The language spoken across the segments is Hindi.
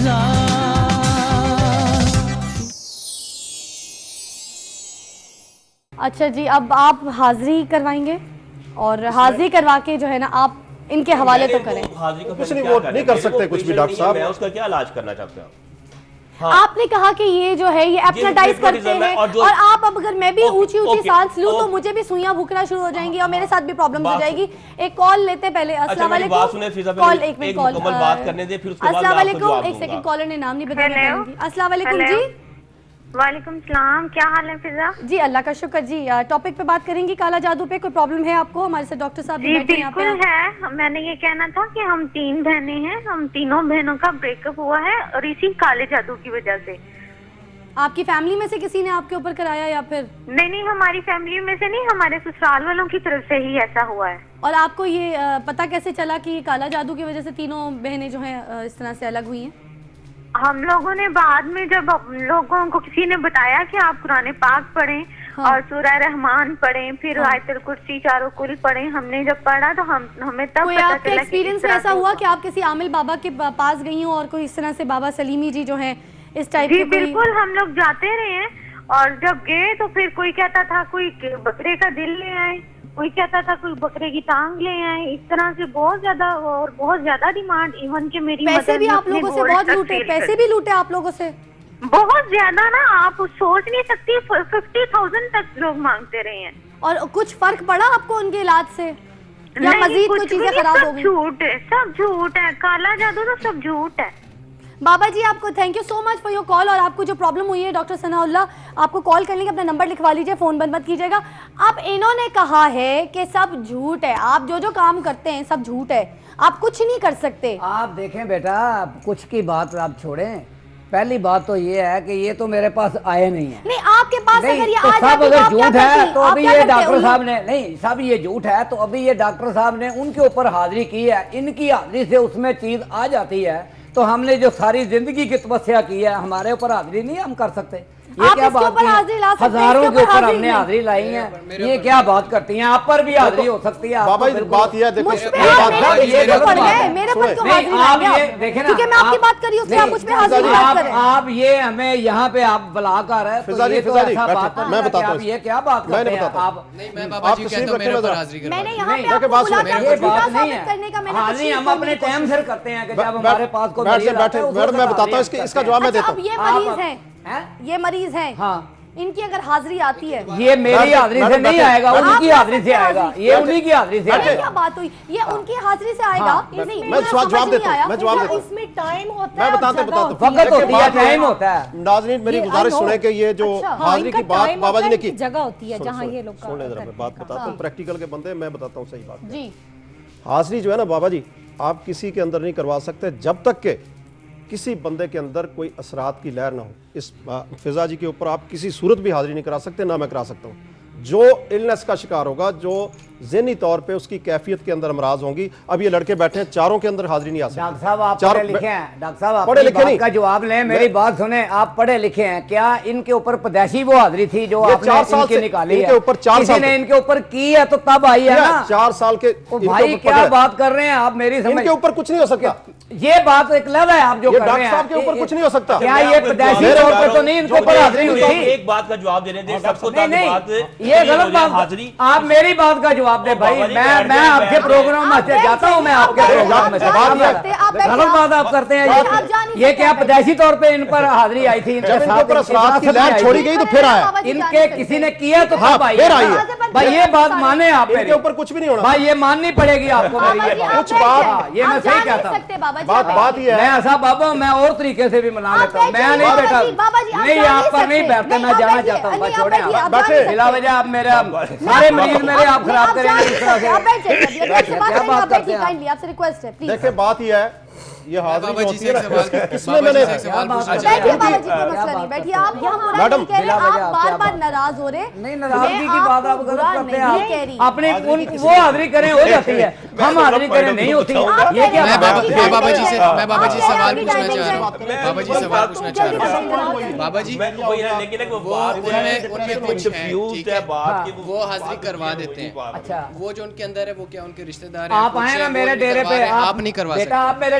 फिजा। अच्छा जी, अब आप हाजिरी करवाएंगे और हाजिरी करवा के जो है ना आप इनके हवाले तो करें। कुछ नहीं, वो नहीं कर सकते कुछ भी डॉक्टर साहब। मैं उसका क्या इलाज करना चाहते हो? हाँ। आपने कहा कि ये जो है ये एप्नाटाइज करते हैं और आप अब अगर मैं भी ऊंची ऊंची सांस लूं तो मुझे भी सुइयां भूखना शुरू हो जाएंगी और मेरे साथ भी प्रॉब्लम हो जाएगी। एक कॉल लेते पहले। अस्सलाम वालेकुम। कॉल एक मिनट कॉल बात करने दे, फिर उसके बाद अस्सलाम वालेकुम। एक सेकंड, कॉलर ने नाम नहीं बताया। अस्सलाम वालेकुम जी। वालेकुम सलाम, क्या हाल है फिजा? जी अल्लाह का शुक्र जी। टॉपिक पे बात करेंगे काला जादू पे। कोई प्रॉब्लम है आपको? हमारे साथ डॉक्टर साहब जी बिल्कुल है। मैंने ये कहना था कि हम 3 बहनें हैं, हम तीनों बहनों का ब्रेकअप हुआ है और इसी काले जादू की वजह से। आपकी फैमिली में से किसी ने आपके ऊपर कराया या फिर? नहीं, हमारी फैमिली में से नहीं, हमारे ससुराल वालों की तरफ से ही ऐसा हुआ है। और आपको ये पता कैसे चला कि काला जादू की वजह से तीनों बहनें जो हैं इस तरह से अलग हुई हैं? हम लोगों ने बाद में जब लोगों को किसी ने बताया कि आप कुरान पाक पढ़ें और सूरह रहमान पढ़ें, फिर आयतुल कुर्सी चारों कुल पढ़ें, हमने जब पढ़ा तो हमें तब कोई पता आपके चला एक्सपीरियंस में ऐसा हुआ कि आप किसी आमिल बाबा के पास गई हो और कोई इस तरह से बाबा सलीमी जी जो हैं इस टाइप के? बिल्कुल, हम लोग जाते रहे हैं और जब गए तो फिर कोई कहता था कोई बकरे का दिल ले आए, कोई कहता था कोई बकरे की टांग ले आए। इस तरह से बहुत ज्यादा डिमांड। इवन के मेरी पैसे भी आप लोगों से बहुत लूटे, पैसे भी लूटे आप लोगों से बहुत ज्यादा ना, आप सोच नहीं सकती। 50,000 तक लोग मांगते रहे हैं। और कुछ फर्क पड़ा आपको उनके इलाज से या मजीद कोई चीजें खराब हो गई? झूठ है, सब झूठ है, काला जादू तो सब झूठ है। बाबा जी आपको thank you so much for your call. और आपको जो प्रॉब्लम हुई है डॉक्टर सनाउल्लाह आपको कॉल कर लेंगे, अपना नंबर लिखवा लीजिए, फोन बंद मत कीजिएगा। अब इन्होंने कहा है कि सब झूठ है, आप जो काम करते हैं सब झूठ है, आप कुछ नहीं कर सकते। आप देखें बेटा, कुछ की बात आप छोड़ें। पहली बात तो ये है कि ये तो मेरे पास आए नहीं है। नहीं आपके पास अगर ये तो सब अगर झूठ है तो अभी ये डॉक्टर साहब ने नहीं, सब ये झूठ है तो अभी ये डॉक्टर साहब ने उनके ऊपर हाजिरी की है, इनकी हाजिरी से उसमें चीज आ जाती है। तो हमने जो सारी जिंदगी की तपस्या की है, हमारे ऊपर हाजिरी नहीं हम कर सकते। ये क्या बात है? हजारों के ऊपर हमने हाजिरी लाई है, ये क्या बात करती हैं? आप पर भी हाजिरी हो सकती है। बाबा जी बात यह देखो, मेरे पर क्यों हाजिरी लाएंगे? देखें क्योंकि मैं आपकी बात कर रही हूं, उसमें आप मुझ पे हाजिरी बात कर रहे हैं। आप ये हमें यहाँ पे आप बुलाकर है तो ये तो ऐसा बात है। मैं बताता हूँ ये क्या बात करते हैं आप? मैं बाबा जी कहता हूं मेरे ऊपर हाजिरी करवा। मैंने यहाँ पे आपको बुलाकर ये बात साबित नहीं करने का है। मैंने हाजिरी हम अपने टाइम से करते हैं कि जब हमारे पास कोई बैठे मैडम, मैं बताता हूँ इसका जवाब मैं देता अब हूँ। ये मरीज हैं, ये मरीज हैं, हाँ, इनकी अगर हाजिरी आती है, ये मेरी हाजिरी से नहीं आएगा, उनकी हाजिरी से आएगा। ये उन्हीं की हाजिरी से आएगा। क्या बात हुई? ये उनकी हाजिरी से आएगा। मैं जवाब देता हूँ, मैं जवाब देता हूँ। इसमें टाइम होता है, मैं बताता हूँ वक्त होती है, टाइम होता है। नाज़रीन मेरी गुजारिश सुने कि ये जो हाजिरी की बात बाबा जी ने की, जगह होती है जहाँ ये लोग सुन ले जरा, मैं बात बताता हूँ। प्रैक्टिकल के बंदे, मैं बताता हूँ सही बात जी। हाजिरी जो है ना बाबा जी, आप किसी के अंदर नहीं करवा सकते जब तक के किसी बंदे के अंदर कोई असरात की लहर ना हो। इस फिजा जी के ऊपर आप किसी सूरत भी हाजिरी नहीं करा सकते, ना मैं करा सकता हूँ। जो इलनेस का शिकार होगा, जो ज़हनी तौर पे उसकी कैफियत के अंदर अमराज होंगी, अब ये लड़के बैठे हैं, चारों के अंदर हाजिरी नहीं आ सकती। डॉक्टर साहब आप पढ़े लिखे हैं, डॉक्टर साहब आप पढ़े लिखे नहीं का जवाब लें, मेरी बात सुने। आप पढ़े लिखे हैं, क्या इनके ऊपर पैदाइशी वो हाजिरी थी जो आपने 4 साल इनकी से निकाली इनके है? ऊपर 4 साल ने इनके ऊपर की है तो तब आई है ना। 4 साल के भाई क्या बात कर रहे हैं आप? मेरी समझ, इनके ऊपर कुछ नहीं हो सकता। ये बात एक लव है आप जो कर रहे डॉक्टर हैं। साहब के ऊपर कुछ नहीं हो सकता। क्या ये पैदाइशी तौर पर तो नहीं इनके ऊपर हाजिरी हुई थी? एक बात का जवाब देने दे सबको। नहीं, ये गलत बात। आप मेरी बात का जवाब दे भाई। मैं आपके प्रोग्राम में जाता हूँ, मैं आपके प्रोग्राम में गलत बात आप करते हैं। ये क्या पैदाइशी तौर पे इन पर हाजिरी आई थी? जब इनके ऊपर असरात की लहर छोड़ी गई तो फिर आया। इनके किसी ने किया तो तब आई है भाई। ये बात माने आप, इनके ऊपर कुछ भी नहीं होना भाई, ये माननी पड़ेगी आपको मेरी कुछ बात। ये मैं सही कहता हूँ। बात ये मैं है, ऐसा बाबा मैं और तरीके से भी मना लेता हूँ। मैं नहीं बैठा, नहीं आप पर नहीं बैठते। मैं जाना चाहता हूँ, मैं छोड़े बैठे बिला वजह आप मेरा सारे मरीज मेरे आप खराब करेंगे इस तरह से। क्या बात करते हैं? आपसे रिक्वेस्ट है प्लीज। देखिए बात यह है, ये हाजिरी बाबा जी से होती एक सवाल, है इसमें बाबा मैंने जी से एक सवाल पूछना बैठिए चाहता बाबा हूं। जी, कोई मसला नहीं, बैठिए। आप यहाँ बुरा मैडम, नहीं कह रहे, आप बार-बार नाराज हो रहे। नहीं, नाराजगी की बात आप गलत करते हैं। नहीं कह रही। आप अपने वो हाजिरी करें हो जाती है, हम हाजिरी करें नहीं होती। ये क्या मैं बात है? बाबा जी से बाबा जी सवाल पूछना चाह रहा हूँ। बाबा जी सवाल पूछना चाह रहा हूँ। बाबा जी मैं वही है, लेकिन वो बात उनमें कुछ कंफ्यूज है बात कि वो हाजिरी करवा देते हैं। अच्छा, वो जो उनके अंदर है वो क्या उनके रिश्तेदार हैं? आप आए ना मेरे डेरे पे, आप नहीं करवा सकते। बेटा आप मेरे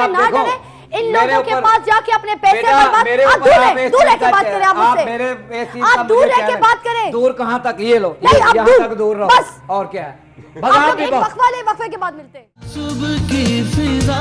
से आप ना देखो। डरे। इन लोगों के पास जाके अपने पैसे बर्बाद। आप दूर रह के बात करें, आप मुझसे, आप दूर रह के बात करें। दूर कहाँ तक, ये लो नहीं, आप यहाँ तक दूर रहो, बस। और क्या है। आप लोग एक वक्फे के बाद मिलते हैं। सुबह की फिजा